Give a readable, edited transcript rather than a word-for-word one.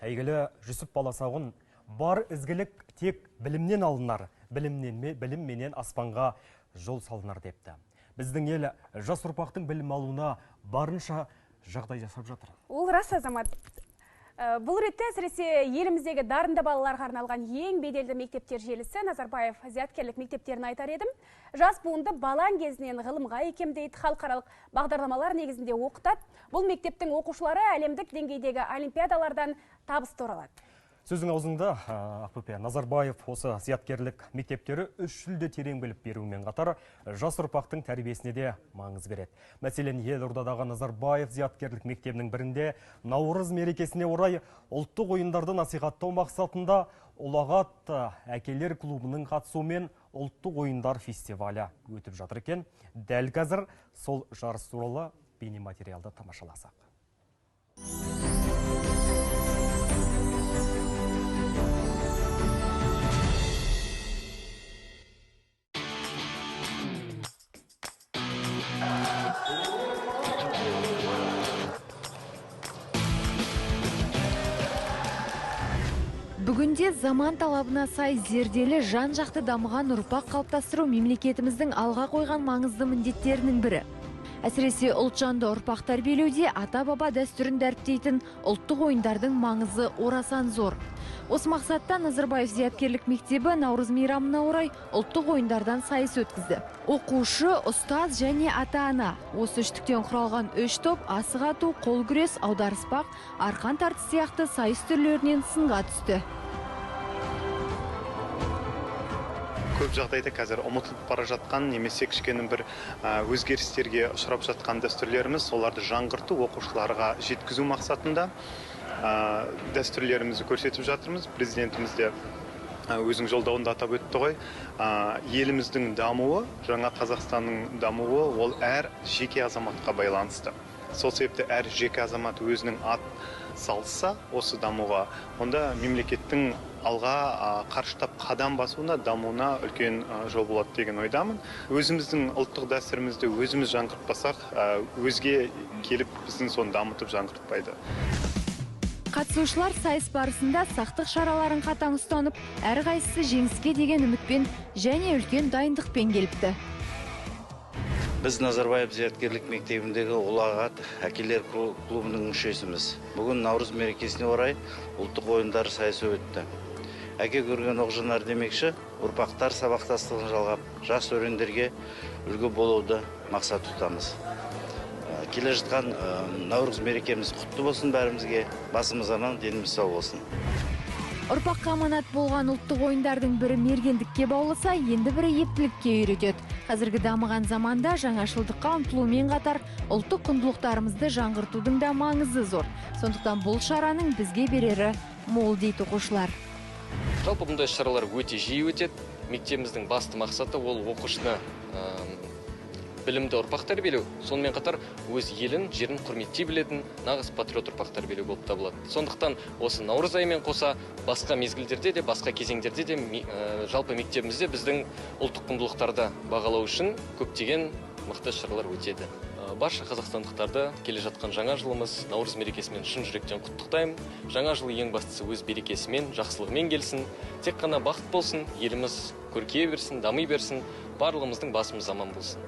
Әйгілі Жүсіп Баласағұн бар ізгілік тек білімнен алынар, білім менен аспанға жол салынар депті. Біздің ел жас ұрпақтың білім алуына барынша жағдай жасап жатыр. Ол рас, Азамат. Бұл ретте әсіресе еліміздегі дарынды балаларға арналған ең беделді мектептер желісі Назарбаев зияткерлік мектептерін айтар едім. Жас буынды балаң кезінен ғылымға икемдейді, халықаралық бағдарламалар негізінде оқытады. Бұл мектептің оқушылары әлемдік деңгейдегі олимпиадалардан табыс торалады. Сөзің аузыңда, Ақбөпе, Назарбаев осы зияткерлік мектептері 3 жүлде терең біліп берумен қатар жас ұрпақтың тәрбиесіне де маңыз береді. Мәселен, Елордадағы Назарбаев зияткерлік мектебінің бірінде Наурыз мерекесіне орай ұлттық ойындарды насихаттау мақсатында Ұлағат әкелер клубының қатысуымен ұлттық ойындар фестивалі өтіп жатыр екен. Дәл қазір сол жарыс туралы бейнематериалды тамашаласақ. Бүгінде заман талабына сай зерделі жан-жақты дамыған ұрпақ қалыптастыру мемлекетіміздің алға қойған маңызды міндеттерінің бірі. Әсіресе ұлтжанды ұрпақ тәрбиелеуде ата-баба дәстүрін дәріптейтін ұлттық ойындардың маңызы орасан зор. Осы мақсатта Назарбаев зияткерлік мектебі Наурыз мейрамына орай ұлттық ойындардан сайыс өткізді. Оқушы, ұстаз және ата-ана осы үштіктен құралған 3 топ асық ату, қол күрес, аударыспақ, арқан тартыс сияқты сайыс түрлерінен сынға түсті. Көп жағдайда қазір ұмытылып бара жатқан, немесе кішкене бір өзгерістерге ұшырап жатқан дәстүрлеріміз, соларды жаңғырту, оқушыларға жеткізу мақсатында дәстүрлерімізді көрсетіп жатырмыз. Президентіміз де өзінің жолдауында атап өтті ғой. Еліміздің дамуы, жаңа Қазақстанның дамуы, ол әр жеке азаматқа байланысты. Сол себепті әр жеке азамат өзінің ат салса осы дамуға, онда мемлекеттің алға қарыштап қадам басуына, дамуына үлкен жол болады деген ойдамын. Өзіміздің ұлттық дәстүрімізді өзіміз жаңғыртпасақ, өзге келіп біздің соны дамытып жаңғыртпайды. Қатысушылар сайыс барысында сақтық шараларын қатаң ұстанып, әрқайсысы жеңіске деген үмітпен және үлкен дайындықпен келіпті. Біз Назарбаев зияткерлік мектебіндегі Ұлағат әкелер клубының мүшесіміз. Бүгін Наурыз мерекесіне орай ұлттық ойындар сайысы өтті. Әке көрген оқжанар демекші, ұрпақтар сабақтастығын жалғап, жас өрендерге үлгі болуды мақсат тұтамыз. Келе жатқан Наурыз мерекеміз құтты болсын бәрімізге, басымыз аман, деніміз сау болсын. Ұрпаққа аманат болған ұлттық ойындардың бірі мергендікке баулыса, енді бірі ептілікке үйретеді. Қазіргі дамыған заманда жаңашылдыққа ұмтылумен қатар ұлттық құндылықтарымызды жаңғыртудың да маңызы зор. Сондықтан бұл шараның бізге берері мол дейді оқушылар. Жалпы бұндай шаралар өте жиі өтеді. Мектебіміздің басты мақсаты ол оқушыны білімді ұрпақ тәрбиелеу, сонымен қатар өз елін, жерін құрметтей білетін нағыз патриот ұрпақ тәрбиелеу болып табылады. Сондықтан осы Наурыз айымен қоса басқа мезгілдерде де, басқа кезеңдерде де жалпы мектебімізде біздің ұлттық құндылықтарды бағалау үшін көптеген мықты шаралар өтеді. Барша қазақстандықтарды келе жатқан жаңа жылымыз Наурыз мерекесімен шын жүректен құттықтаймын. Жаңа жыл ең бастысы өз берекесімен, жақсылығымен келсін. Тек қана бақыт болсын, еліміз көркейе берсін, дами берсін, барлығымыздың басымыз аман болсын.